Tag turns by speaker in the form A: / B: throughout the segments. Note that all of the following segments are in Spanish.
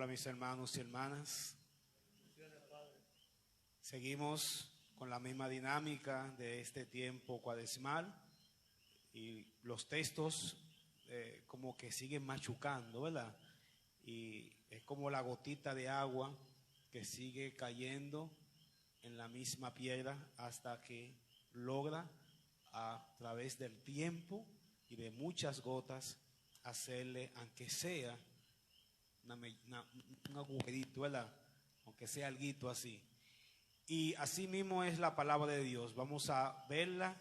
A: Hola mis hermanos y hermanas. Seguimos con la misma dinámica de este tiempo cuaresmal y los textos como que siguen machucando, ¿verdad? Y es como la gotita de agua que sigue cayendo en la misma piedra hasta que logra a través del tiempo y de muchas gotas hacerle, aunque sea un agujerito, ¿verdad? Aunque sea alguito así. Y así mismo es la palabra de Dios. Vamos a verla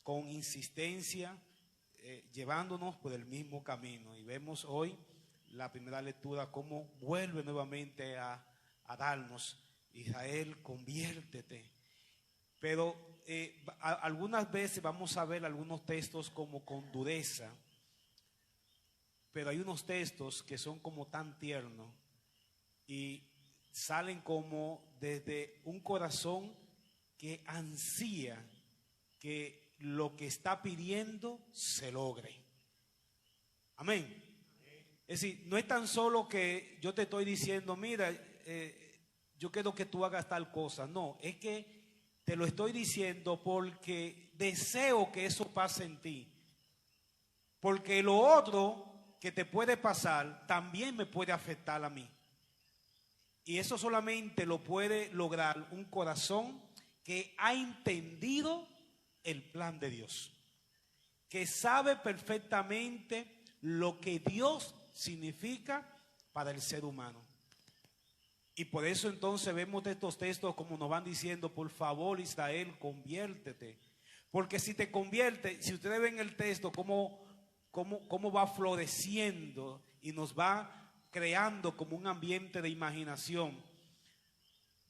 A: con insistencia, llevándonos por el mismo camino. Y vemos hoy la primera lectura cómo vuelve nuevamente a darnos: Israel, conviértete. Pero algunas veces vamos a ver algunos textos como con dureza, pero hay unos textos que son como tan tiernos y salen como desde un corazón que ansía que lo que está pidiendo se logre. Amén. Es decir, no es tan solo que yo te estoy diciendo, mira, yo quiero que tú hagas tal cosa. No, es que te lo estoy diciendo porque deseo que eso pase en ti. Porque lo otro que te puede pasar también me puede afectar a mí. Y eso solamente lo puede lograr un corazón que ha entendido el plan de Dios, que sabe perfectamente lo que Dios significa para el ser humano. Y por eso entonces vemos de estos textos como nos van diciendo: por favor, Israel, conviértete. Porque si te conviertes, si ustedes ven el texto cómo va floreciendo y nos va creando como un ambiente de imaginación,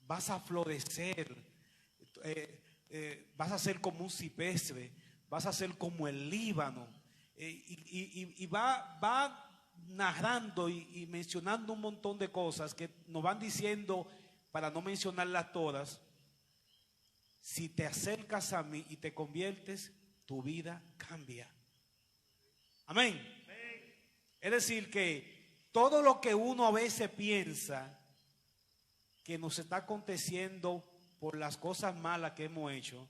A: vas a florecer, vas a ser como un ciprés, vas a ser como el Líbano, y va narrando y mencionando un montón de cosas que nos van diciendo, para no mencionarlas todas: si te acercas a mí y te conviertes, tu vida cambia. Amén. Es decir, que todo lo que uno a veces piensa que nos está aconteciendo por las cosas malas que hemos hecho,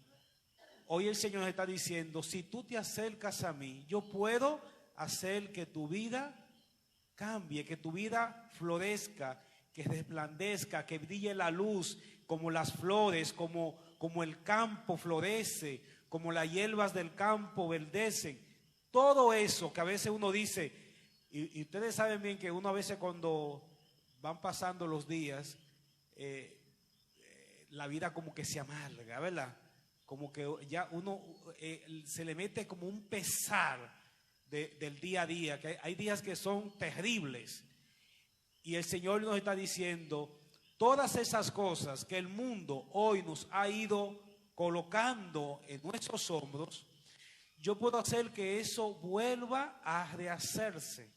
A: hoy el Señor está diciendo: si tú te acercas a mí, yo puedo hacer que tu vida cambie, que tu vida florezca, que resplandezca, que brille la luz, como las flores, como el campo florece, como las hierbas del campo verdecen. Todo eso que a veces uno dice, y ustedes saben bien que uno a veces cuando van pasando los días, la vida como que se amarga, ¿verdad? Como que ya uno se le mete como un pesar del día a día, que hay días que son terribles. Y el Señor nos está diciendo: todas esas cosas que el mundo hoy nos ha ido colocando en nuestros hombros, yo puedo hacer que eso vuelva a rehacerse.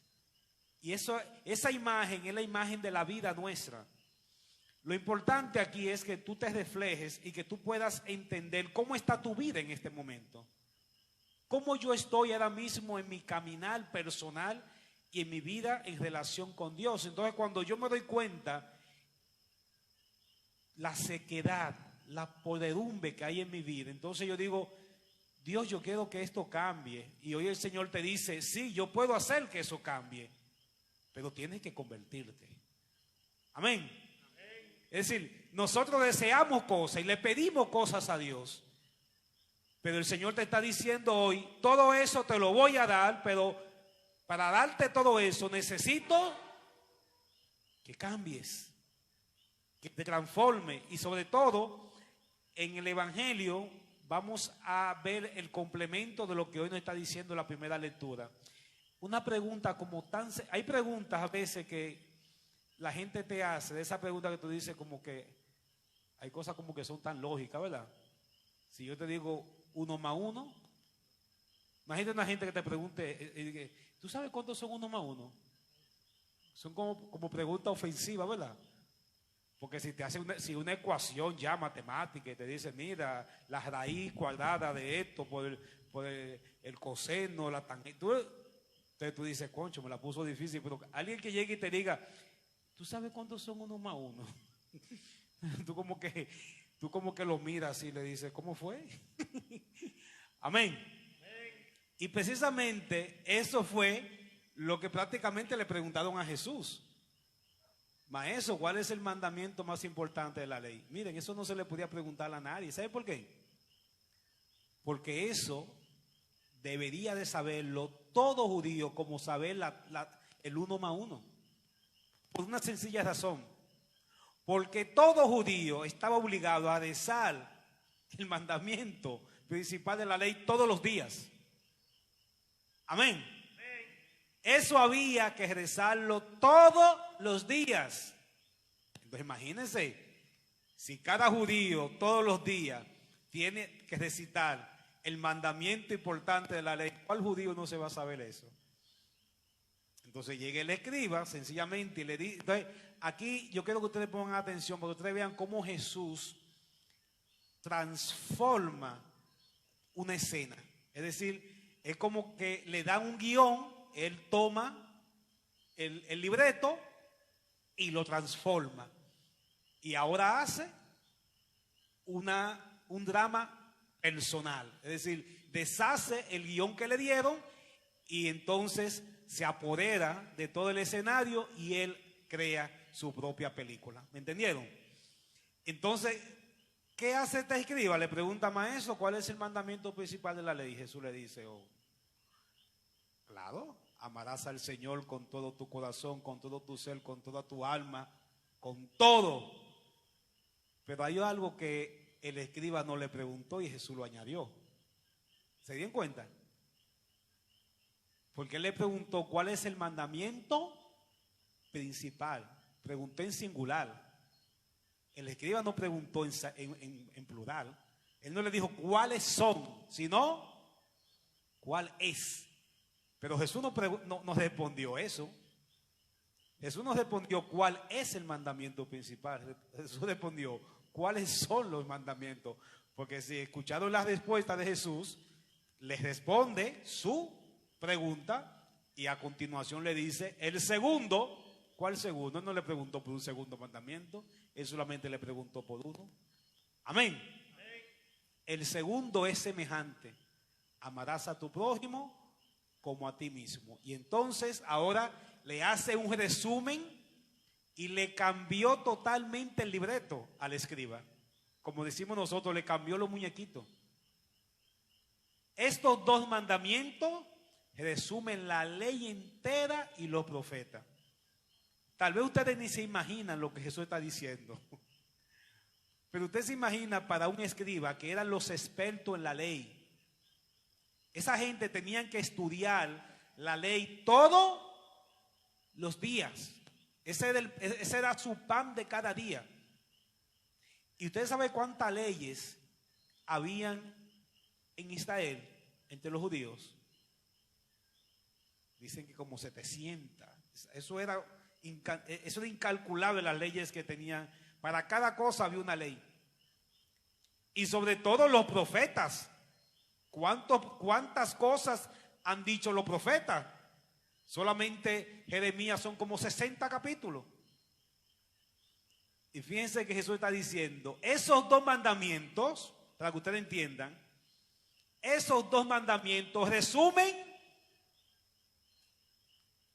A: Y esa imagen es la imagen de la vida nuestra. Lo importante aquí es que tú te reflejes y que tú puedas entender cómo está tu vida en este momento. Cómo yo estoy ahora mismo en mi caminar personal y en mi vida en relación con Dios. Entonces, cuando yo me doy cuenta la sequedad, la podredumbre que hay en mi vida, entonces yo digo: Dios, yo quiero que esto cambie. Y hoy el Señor te dice: sí, yo puedo hacer que eso cambie, pero tienes que convertirte. Amén. Es decir, nosotros deseamos cosas y le pedimos cosas a Dios, pero el Señor te está diciendo hoy: todo eso te lo voy a dar, pero para darte todo eso necesito que cambies, que te transforme. Y sobre todo en el Evangelio vamos a ver el complemento de lo que hoy nos está diciendo la primera lectura. Una pregunta hay preguntas a veces que la gente te hace, de esa pregunta que tú dices, como que hay cosas como que son tan lógicas, ¿verdad? Si yo te digo 1 más 1, imagínate una gente que te pregunte, ¿tú sabes cuántos son 1 más 1? Son como preguntas ofensivas, ¿verdad? Porque si te hace una ecuación ya matemática y te dice: mira, la raíz cuadrada de esto por el coseno, la tangente, tú dices: concho, me la puso difícil. Pero alguien que llegue y te diga: ¿tú sabes cuántos son 1 más 1? Tú como que lo miras y le dices, ¿cómo fue? Amén. Y precisamente eso fue lo que prácticamente le preguntaron a Jesús. Maestro, ¿cuál es el mandamiento más importante de la ley? Miren, eso no se le podía preguntar a nadie. ¿Sabe por qué? Porque eso debería de saberlo todo judío, como saber el 1 más 1. Por una sencilla razón. Porque todo judío estaba obligado a rezar el mandamiento principal de la ley todos los días. Amén. Eso había que rezarlo todos los días. Entonces imagínense, si cada judío todos los días tiene que recitar el mandamiento importante de la ley, ¿cuál judío no se va a saber eso? Entonces llega el escriba sencillamente y le dice, entonces aquí yo quiero que ustedes pongan atención, porque ustedes vean cómo Jesús transforma una escena. Es decir, es como que le dan un guión, él toma el libreto y lo transforma. Y ahora hace un drama personal. Es decir, deshace el guión que le dieron y entonces se apodera de todo el escenario y él crea su propia película. ¿Me entendieron? Entonces, ¿qué hace este escriba? Le pregunta, maestro, ¿cuál es el mandamiento principal de la ley? Jesús le dice, claro, amarás al Señor con todo tu corazón, con todo tu ser, con toda tu alma, con todo. Pero hay algo que el escriba no le preguntó y Jesús lo añadió. ¿Se dieron cuenta? Porque él le preguntó cuál es el mandamiento principal. Preguntó en singular. El escriba no preguntó en plural. Él no le dijo cuáles son, sino cuál es. Pero Jesús no respondió eso. Jesús nos respondió cuál es el mandamiento principal. Jesús respondió cuáles son los mandamientos. Porque si escucharon la respuesta de Jesús, les responde su pregunta y a continuación le dice el segundo. ¿Cuál segundo? Él no le preguntó por un segundo mandamiento, él solamente le preguntó por uno. Amén. El segundo es semejante: amarás a tu prójimo como a ti mismo. Y entonces ahora le hace un resumen y le cambió totalmente el libreto al escriba. Como decimos nosotros, le cambió los muñequitos. Estos 2 mandamientos resumen la ley entera y los profetas. Tal vez ustedes ni se imaginan lo que Jesús está diciendo. Pero usted se imagina para un escriba que eran los expertos en la ley. Esa gente tenían que estudiar la ley todos los días. Ese era su pan de cada día. ¿Y usted sabe cuántas leyes habían en Israel entre los judíos? Dicen que como 700. Eso era incalculable, las leyes que tenían. Para cada cosa había una ley. Y sobre todo los profetas. ¿Cuántas cosas han dicho los profetas? Solamente Jeremías son como 60 capítulos. Y fíjense que Jesús está diciendo, esos 2 mandamientos, para que ustedes entiendan, esos 2 mandamientos resumen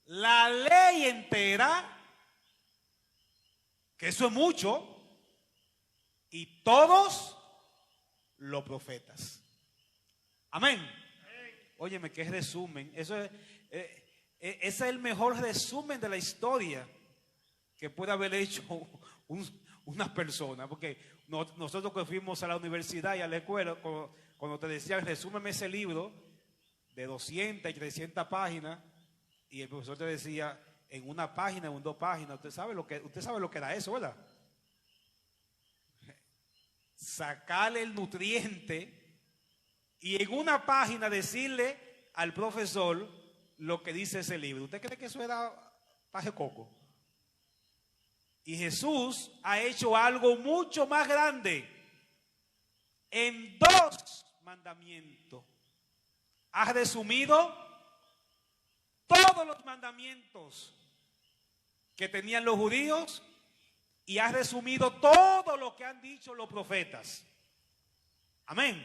A: la ley entera, que eso es mucho, y todos los profetas. Amén. Óyeme, qué resumen. Ese es el mejor resumen de la historia que puede haber hecho una persona. Porque nosotros que fuimos a la universidad y a la escuela, cuando te decían, resúmeme ese libro de 200 y 300 páginas, y el profesor te decía, en una página o en 2 páginas, usted sabe lo que era eso, ¿verdad? Sacarle el nutriente y en una página decirle al profesor lo que dice ese libro. ¿Usted cree que eso era paje coco? Y Jesús ha hecho algo mucho más grande. En 2 mandamientos ha resumido todos los mandamientos que tenían los judíos y ha resumido todo lo que han dicho los profetas. Amén.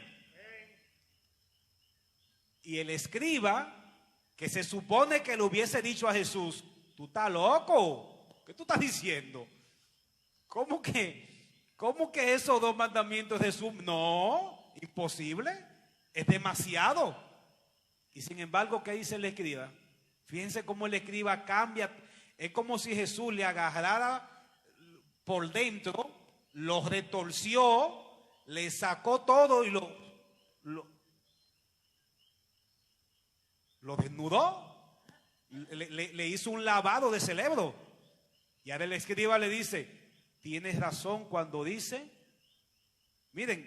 A: Y el escriba, que se supone que le hubiese dicho a Jesús: tú estás loco, ¿qué tú estás diciendo? ¿Cómo que esos dos mandamientos de Jesús? No, imposible, es demasiado. Y sin embargo, ¿qué dice el escriba? Fíjense cómo el escriba cambia. Es como si Jesús le agarrara por dentro, lo retorció, le sacó todo y lo desnudó, le hizo un lavado de cerebro. Y ahora el escriba le dice: tienes razón cuando dice. Miren,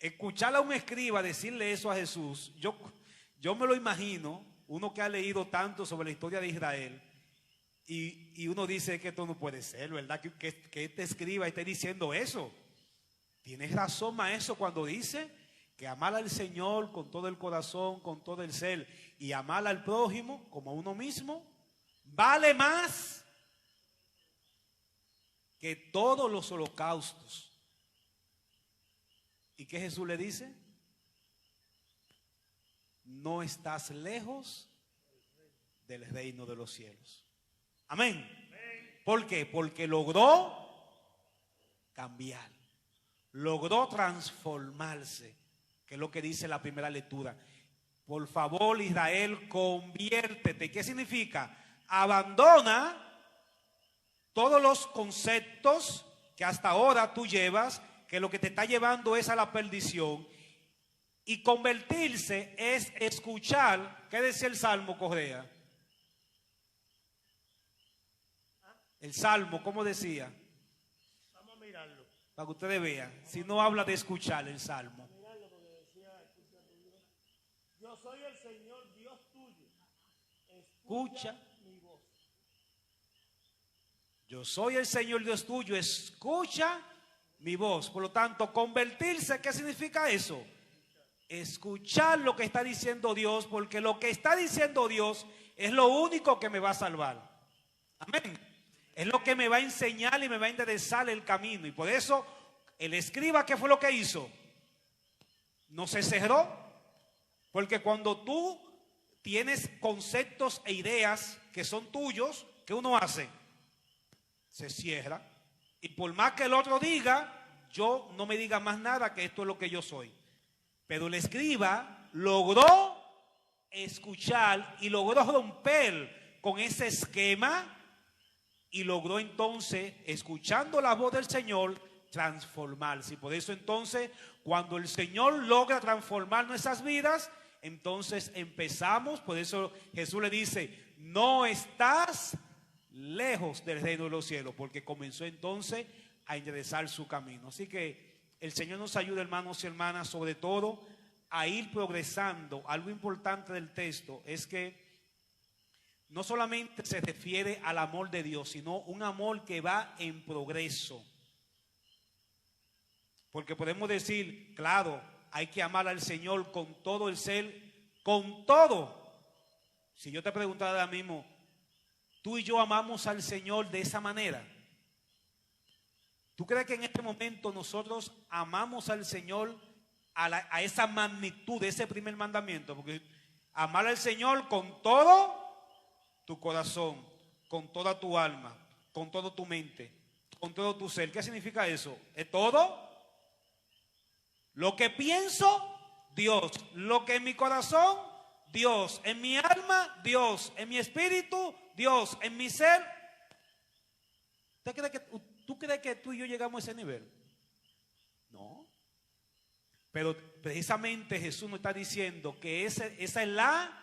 A: escuchar a un escriba decirle eso a Jesús, yo me lo imagino, uno que ha leído tanto sobre la historia de Israel, y uno dice que esto no puede ser, ¿verdad? Que este escriba esté diciendo eso. Tienes razón, maestro, cuando dice que amar al Señor con todo el corazón, con todo el ser, y amar al prójimo como a uno mismo, vale más que todos los holocaustos. ¿Y qué Jesús le dice? No estás lejos del reino de los cielos. Amén. ¿Por qué? Porque logró cambiar, logró transformarse, que es lo que dice la primera lectura. Por favor, Israel, conviértete. ¿Qué significa? Abandona todos los conceptos que hasta ahora tú llevas, que lo que te está llevando es a la perdición. Y convertirse es escuchar. ¿Qué decía el Salmo, Correa? El Salmo, ¿cómo decía?
B: Vamos a mirarlo.
A: Para que ustedes vean. Si no habla de escuchar el Salmo.
B: Mirarlo porque decía, yo soy el Señor Dios tuyo. Escucha mi voz.
A: Yo soy el Señor Dios tuyo, escucha mi voz. Por lo tanto, convertirse, ¿qué significa eso? Escuchar lo que está diciendo Dios, porque lo que está diciendo Dios es lo único que me va a salvar. Amén. Es lo que me va a enseñar y me va a enderezar el camino. Y por eso el escriba, ¿qué fue lo que hizo? No se cerró, porque cuando tú tienes conceptos e ideas que son tuyos, ¿qué uno hace? Se cierra. Y por más que el otro diga, yo no me diga más nada, que esto es lo que yo soy. Pero el escriba logró escuchar y logró romper con ese esquema, y logró entonces, escuchando la voz del Señor, transformarse. Y por eso entonces, cuando el Señor logra transformar nuestras vidas, entonces empezamos. Por eso Jesús le dice: no estás lejos del reino de los cielos, porque comenzó entonces a enderezar su camino. Así que el Señor nos ayuda, hermanos y hermanas, sobre todo a ir progresando. Algo importante del texto es que no solamente se refiere al amor de Dios, sino un amor que va en progreso. Porque podemos decir, claro, hay que amar al Señor con todo el ser, con todo. Si yo te preguntara ahora mismo, ¿tú y yo amamos al Señor de esa manera? ¿Tú crees que en este momento nosotros amamos al Señor a esa magnitud de ese primer mandamiento? Porque amar al Señor con todo tu corazón, con toda tu alma, con toda tu mente, con todo tu ser. ¿Qué significa eso? ¿Es todo? Lo que pienso, Dios. Lo que en mi corazón, Dios. En mi alma, Dios. En mi espíritu, Dios. En mi ser. ¿Tú crees que tú y yo llegamos a ese nivel? No. Pero precisamente Jesús nos está diciendo que esa es la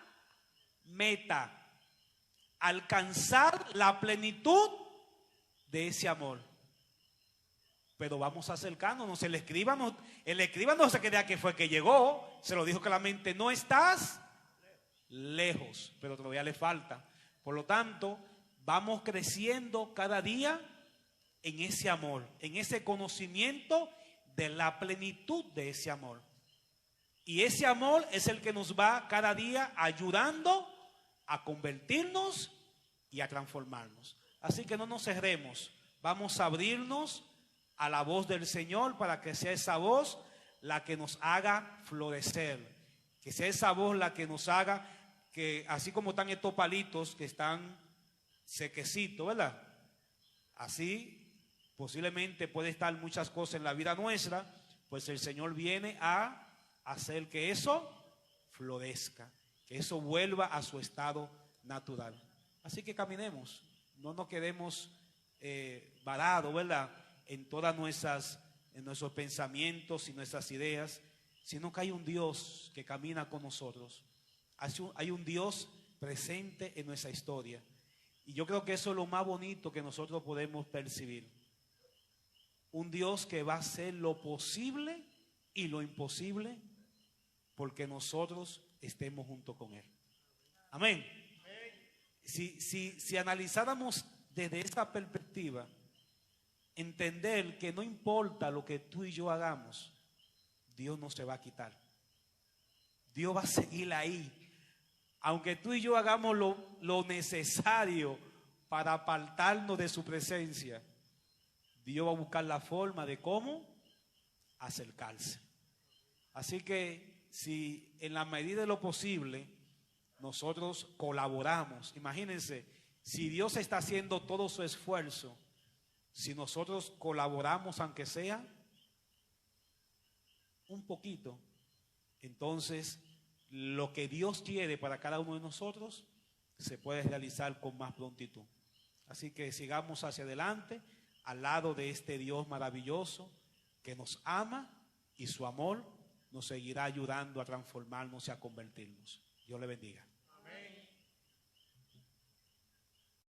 A: meta. Alcanzar la plenitud de ese amor. Pero vamos acercándonos. El escriba no se crea que fue que llegó. Se lo dijo claramente: no estás lejos, pero todavía le falta. Por lo tanto, vamos creciendo cada día en ese amor, en ese conocimiento de la plenitud de ese amor. Y ese amor es el que nos va cada día ayudando a convertirnos y a transformarnos. Así que no nos cerremos, vamos a abrirnos a la voz del Señor para que sea esa voz la que nos haga florecer, que sea esa voz la que nos haga que, así como están estos palitos que están sequecitos, ¿verdad? Así posiblemente puede estar muchas cosas en la vida nuestra, pues el Señor viene a hacer que eso florezca, que eso vuelva a su estado natural. Así que caminemos, no nos quedemos varados, ¿verdad? En todas en nuestros pensamientos y nuestras ideas, sino que hay un Dios que camina con nosotros. Hay un Dios presente en nuestra historia. Y yo creo que eso es lo más bonito que nosotros podemos percibir. Un Dios que va a hacer lo posible y lo imposible porque nosotros estemos junto con Él. Amén. Si analizáramos desde esta perspectiva, entender que no importa lo que tú y yo hagamos, Dios no se va a quitar. Dios va a seguir ahí. Aunque tú y yo hagamos lo necesario para apartarnos de su presencia, Dios va a buscar la forma de cómo acercarse. Así que si en la medida de lo posible nosotros colaboramos, imagínense, si Dios está haciendo todo su esfuerzo, si nosotros colaboramos aunque sea un poquito, entonces lo que Dios quiere para cada uno de nosotros se puede realizar con más prontitud. Así que sigamos hacia adelante al lado de este Dios maravilloso que nos ama y su amor nos seguirá ayudando a transformarnos y a convertirnos. Dios le bendiga.